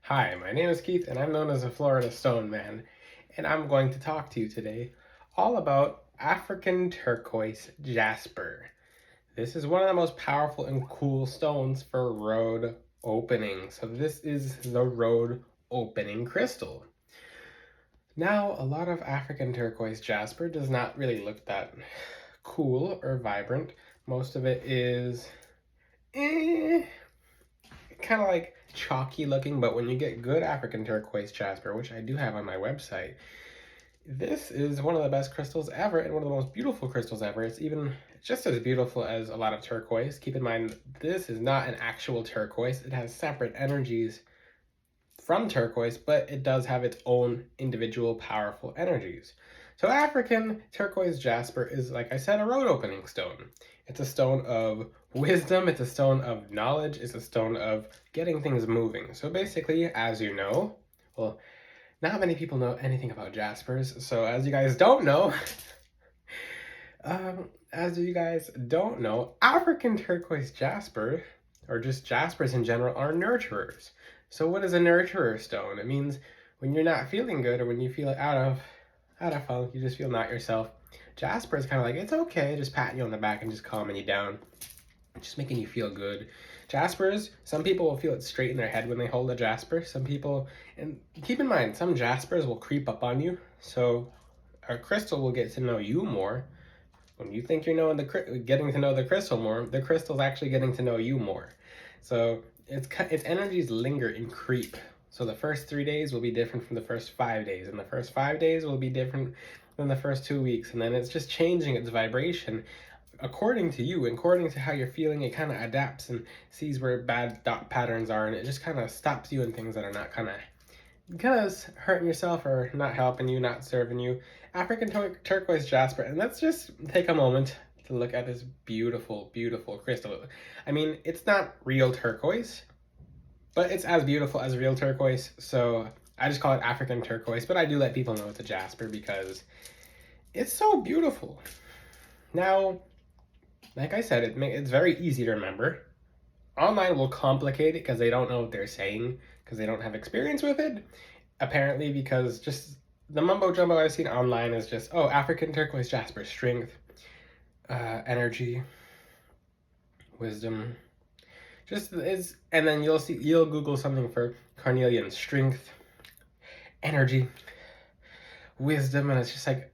Hi, my name is Keith, and I'm known as the Florida Stone Man, and I'm going to talk to you today all about African turquoise jasper. This is one of the most powerful and cool stones for road opening. So this is the road opening crystal. Now, a lot of African turquoise jasper does not really look that cool or vibrant. Most of it is kind of like chalky looking, but when you get good African turquoise jasper, which I do have on my website, this is one of the best crystals ever and one of the most beautiful crystals ever. It's even just as beautiful as a lot of turquoise. Keep in mind, this is not an actual turquoise. It has separate energies from turquoise, but it does have its own individual powerful energies. So African turquoise jasper is, like I said, a road opening stone. It's a stone of wisdom, it's a stone of knowledge, it's a stone of getting things moving. So basically, as you know, well, not many people know anything about jaspers. So as you guys don't know, African turquoise jasper, or just jaspers in general, are nurturers. So what is a nurturer stone? It means when you're not feeling good or when you feel out of funk, you just feel not yourself. Jasper is kind of like, it's okay, just patting you on the back and just calming you down, just making you feel good. Jaspers, some people will feel it straight in their head when they hold a jasper. Some people, and keep in mind, some jaspers will creep up on you. So a crystal will get to know you more. When you think you're getting to know the crystal more, the crystal's actually getting to know you more. So its energies linger and creep. So the first 3 days will be different from the first 5 days, and the first 5 days will be different than the first 2 weeks, and then it's just changing its vibration according to you, according to how you're feeling. It kind of adapts and sees where bad thought patterns are, and it just kind of stops you in things that are not kind of hurting yourself or not helping you, not serving you. African turquoise jasper, and let's just take a moment to look at this beautiful, beautiful crystal. I mean, it's not real turquoise, but it's as beautiful as real turquoise, so I just call it African turquoise, but I do let people know it's a jasper because it's so beautiful. Now, like I said, it's very easy to remember. Online will complicate it because they don't know what they're saying, because they don't have experience with it. Apparently, because just the mumbo jumbo I've seen online is just, oh, African turquoise jasper, strength, energy, wisdom. Just is, and then you'll Google something for carnelian, strength, energy, wisdom, and it's just like,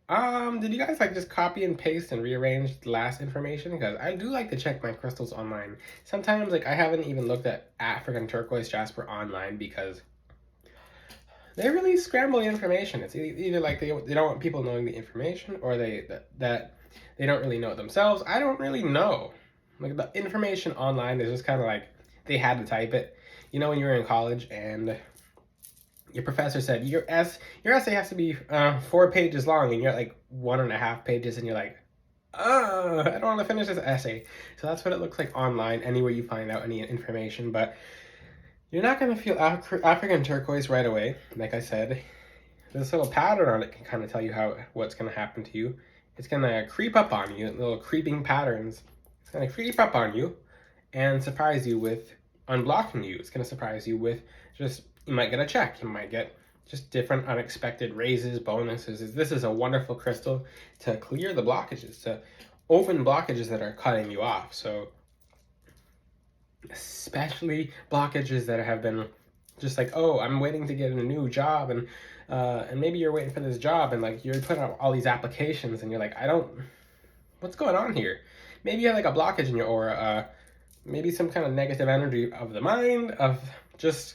did you guys like just copy and paste and rearrange the last information? Because I do like to check my crystals online. Sometimes, like, I haven't even looked at African turquoise jasper online because they really scramble the information. It's either like they don't want people knowing the information, or that they don't really know it themselves. I don't really know. Like, the information online is just kind of like they had to type it. You know, when you were in college and your professor said your essay has to be 4 pages long, and you're like 1.5 pages, and you're like, I don't want to finish this essay. So that's what it looks like online, anywhere you find out any information. But you're not going to feel African turquoise right away. Like I said, this little pattern on it can kind of tell you what's going to happen to you. It's going to creep up on you, little creeping patterns. It's going to creep up on you and surprise you with unblocking you. It's going to surprise you with just, you might get a check. You might get just different unexpected raises, bonuses. This is a wonderful crystal to clear the blockages, to open blockages that are cutting you off. So especially blockages that have been just like, oh, I'm waiting to get a new job, and maybe you're waiting for this job, and like you're putting out all these applications, and you're like, what's going on here? Maybe you have like a blockage in your aura, maybe some kind of negative energy of the mind, of just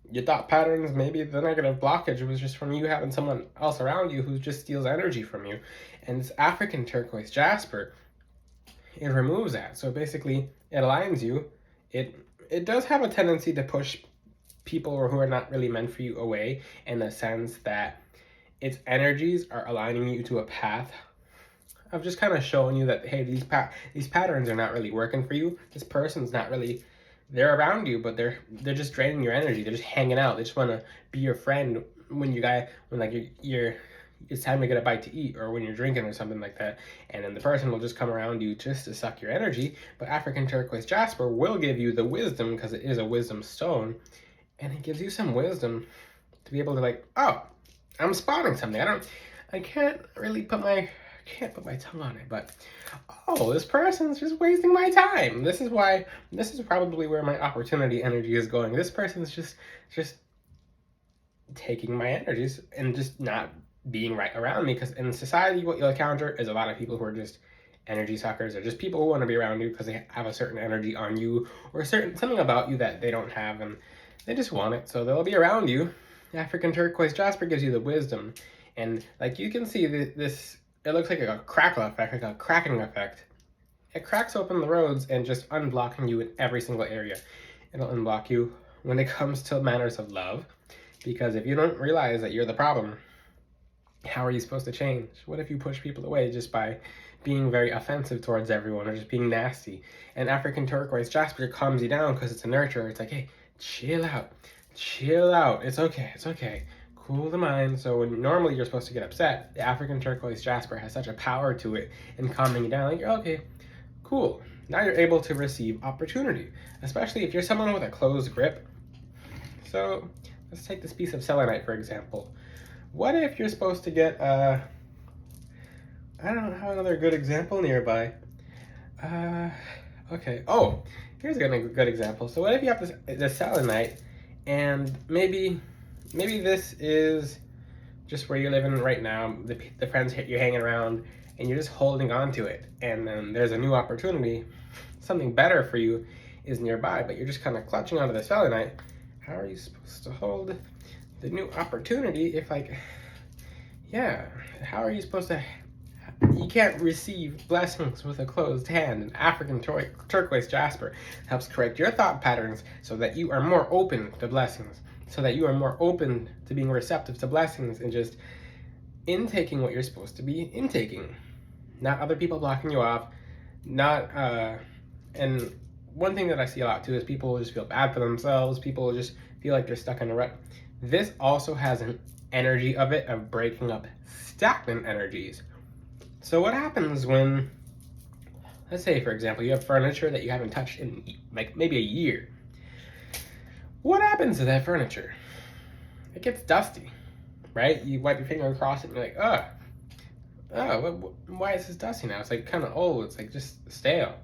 your thought patterns. Maybe the negative blockage was just from you having someone else around you who just steals energy from you. And this African turquoise jasper, it removes that. So basically, it aligns you. It does have a tendency to push people who are not really meant for you away, in the sense that its energies are aligning you to a path of just kind of showing you that, hey, these patterns are not really working for you. This person's not really, they're around you, but they're just draining your energy. They're just hanging out. They just want to be your friend when like you're it's time to get a bite to eat, or when you're drinking or something like that, and then the person will just come around you just to suck your energy. But African turquoise jasper will give you the wisdom, because it is a wisdom stone, and it gives you some wisdom to be able to like, oh, I'm spotting something. I can't really can't put my tongue on it, but oh, this person's just wasting my time. This is probably where my opportunity energy is going. This person's just taking my energies and just not being right around me, because in society what you'll encounter is a lot of people who are just energy suckers, or just people who want to be around you because they have a certain energy on you or something about you that they don't have, and they just want it, so they'll be around you. African turquoise jasper gives you the wisdom, and like you can see this, it looks like a crackle effect, like a cracking effect. It cracks open the roads and just unblocking you in every single area. It'll unblock you when it comes to manners of love, because if you don't realize that you're the problem, how are you supposed to change? What if you push people away just by being very offensive towards everyone or just being nasty? And African turquoise jasper calms you down because it's a nurturer. It's like, hey, chill out. It's okay. Cool the mind. So when normally you're supposed to get upset, the African turquoise jasper has such a power to it in calming you down. Like, okay, cool. Now you're able to receive opportunity, especially if you're someone with a closed grip. So let's take this piece of selenite, for example. What if you're supposed to get, I don't have another good example nearby. Okay. Oh, here's a good example. So what if you have this selenite, and maybe this is just where you're living right now, the friends you're hanging around, and you're just holding on to it. And then there's a new opportunity, something better for you is nearby, but you're just kind of clutching onto the selenite. How are you supposed to hold the new opportunity if, like, yeah, how are you supposed to, you can't receive blessings with a closed hand. And African turquoise jasper helps correct your thought patterns so that you are more open to blessings, so that you are more open to being receptive to blessings and just intaking what you're supposed to be intaking, not other people blocking you off, not, and one thing that I see a lot too is people just feel bad for themselves. People just feel like they're stuck in a rut. This also has an energy of it, of breaking up stagnant energies. So what happens when, let's say for example, you have furniture that you haven't touched in like maybe a year. What happens to that furniture? It gets dusty, right? You wipe your finger across it and you're like, why is this dusty now? It's like kind of old. It's like just stale.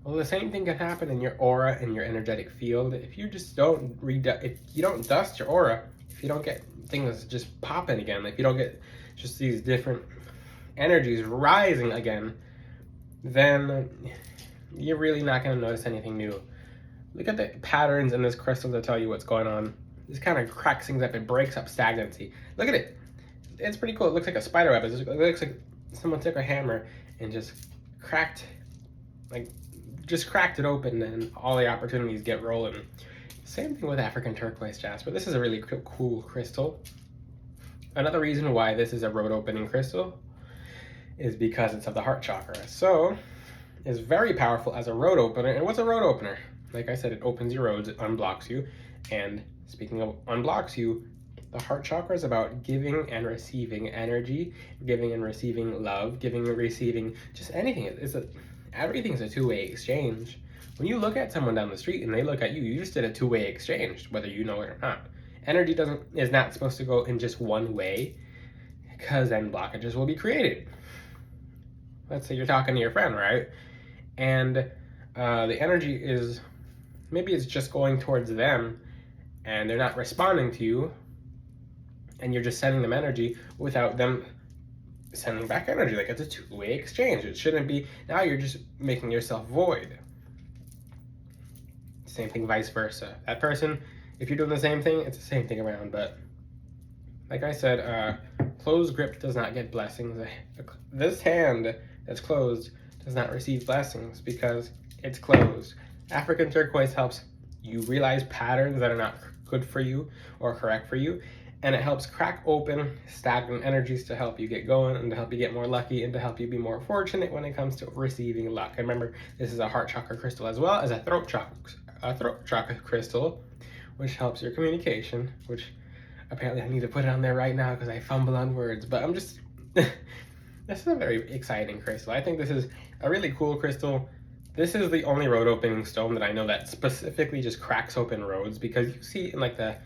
Well, the same thing can happen in your aura and your energetic field. If you just don't if you don't dust your aura, if you don't get things just popping again, if you don't get just these different energies rising again, then you're really not going to notice anything new. Look at the patterns in this crystal to tell you what's going on. This kind of cracks things up. It breaks up stagnancy. Look at it. It's pretty cool. It looks like a spider web. It looks like someone took a hammer and just cracked it open, and all the opportunities get rolling. Same thing with African turquoise jasper. This is a really cool crystal. Another reason why this is a road opening crystal is because it's of the heart chakra. So it's very powerful as a road opener. And what's a road opener? Like I said, it opens your roads, it unblocks you. And speaking of unblocks you, the heart chakra is about giving and receiving energy, giving and receiving love, giving and receiving just anything. Everything's a two-way exchange. When you look at someone down the street and they look at you, you just did a two-way exchange, whether you know it or not. Energy is not supposed to go in just one way, because then blockages will be created. Let's say you're talking to your friend, right? And the energy is, maybe it's just going towards them and they're not responding to you, and you're just sending them energy without them sending back energy. Like, it's a two-way exchange. It shouldn't be, now you're just making yourself void. Same thing vice versa. That person, if you're doing the same thing, it's the same thing around. But like I said, closed grip does not get blessings. This hand that's closed does not receive blessings because it's closed. African turquoise helps you realize patterns that are not good for you or correct for you, and it helps crack open stagnant energies to help you get going and to help you get more lucky and to help you be more fortunate when it comes to receiving luck. And remember, this is a heart chakra crystal as well as a throat chakra crystal, which helps your communication, which apparently I need to put it on there right now because I fumble on words, but I'm just, this is a very exciting crystal. I think this is a really cool crystal. This is the only road opening stone that I know that specifically just cracks open roads, because you see in like the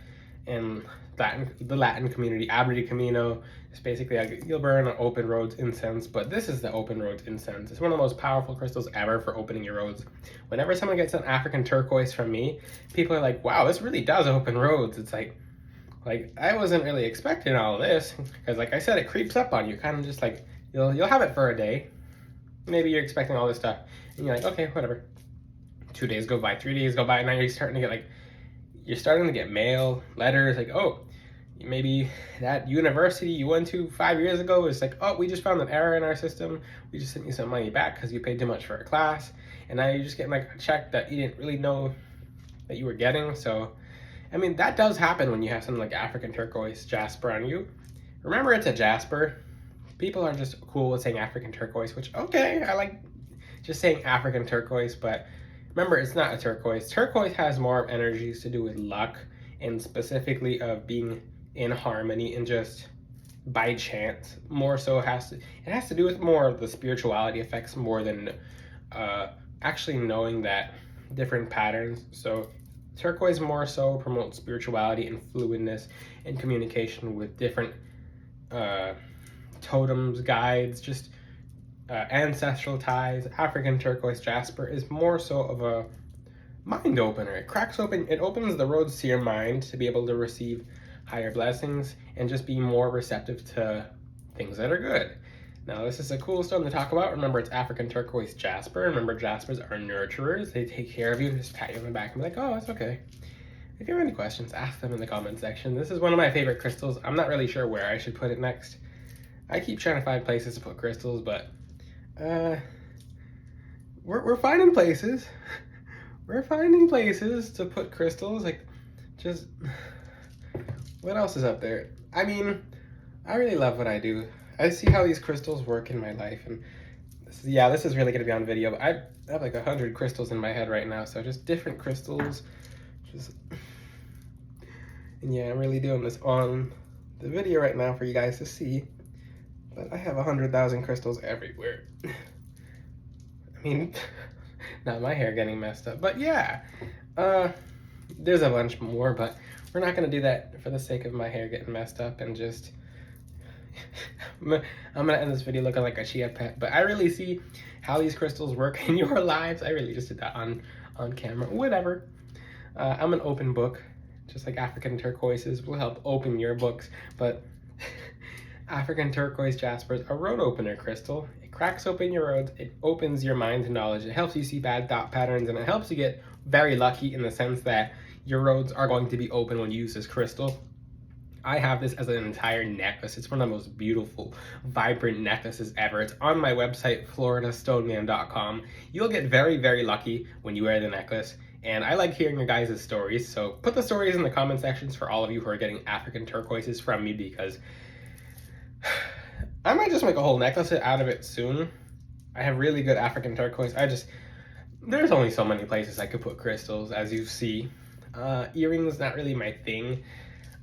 in the Latin community. Abre Camino is basically like you'll burn an open roads incense, but this is the open roads incense. It's one of the most powerful crystals ever for opening your roads. Whenever someone gets an African turquoise from me, people are like, wow, this really does open roads. It's like I wasn't really expecting all of this, because like I said, it creeps up on you, kind of just like you'll have it for a day. Maybe you're expecting all this stuff, and you're like, okay, whatever. 2 days go by, 3 days go by, and now you're starting to get mail, letters, like, oh, maybe that university you went to 5 years ago is like, oh, we just found an error in our system. We just sent you some money back because you paid too much for a class, and now you're just getting like a check that you didn't really know that you were getting. So, I mean, that does happen when you have something like African turquoise jasper on you. Remember, it's a jasper. People are just cool with saying African turquoise, which, okay, I like just saying African turquoise, but remember, it's not a turquoise. Turquoise has more energies to do with luck and specifically of being in harmony and just by chance. More so it has to do with more of the spirituality effects more than actually knowing that different patterns. So turquoise more so promotes spirituality and fluidness and communication with different totems, guides, just ancestral ties. African turquoise jasper is more so of a mind opener. It opens the roads to your mind to be able to receive higher blessings and just be more receptive to things that are good. Now, this is a cool stone to talk about. Remember, it's African turquoise jasper. Remember, jaspers are nurturers. They take care of you, just pat you on the back and be like, oh, it's okay. If you have any questions, ask them in the comment section. This is one of my favorite crystals. I'm not really sure where I should put it next. I keep trying to find places to put crystals, but we're finding places. We're finding places to put crystals. Like, just what else is up there? I mean, I really love what I do. I see how these crystals work in my life, and this is really gonna be on video. But I have like 100 crystals in my head right now, so just different crystals. And yeah, I'm really doing this on the video right now for you guys to see. But I have 100,000 crystals everywhere. I mean, not my hair getting messed up, but yeah. There's a bunch more, but we're not gonna do that for the sake of my hair getting messed up and just. I'm gonna end this video looking like a chia pet, but I really see how these crystals work in your lives. I really just did that on camera. Whatever. I'm an open book, just like African turquoises will help open your books, but African turquoise jasper is a road opener crystal. It cracks open your roads, it opens your mind to knowledge, it helps you see bad thought patterns, and it helps you get very lucky in the sense that your roads are going to be open when you use this crystal. I have this as an entire necklace. It's one of the most beautiful, vibrant necklaces ever. It's on my website, floridastoneman.com. You'll get very, very lucky when you wear the necklace. And I like hearing your guys' stories, so put the stories in the comment sections for all of you who are getting African turquoises from me, because I might just make a whole necklace out of it soon. I have really good African turquoise. There's only so many places I could put crystals, as you see. Earrings, not really my thing.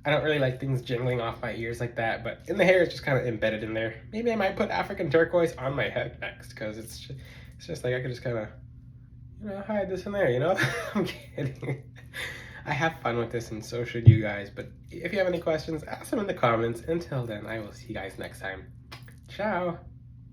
I don't really like things jingling off my ears like that, but in the hair, it's just kind of embedded in there. Maybe I might put African turquoise on my head next, because it's just like I could just kind of, hide this in there, I'm kidding. I have fun with this, and so should you guys, but if you have any questions, ask them in the comments. Until then, I will see you guys next time. Ciao!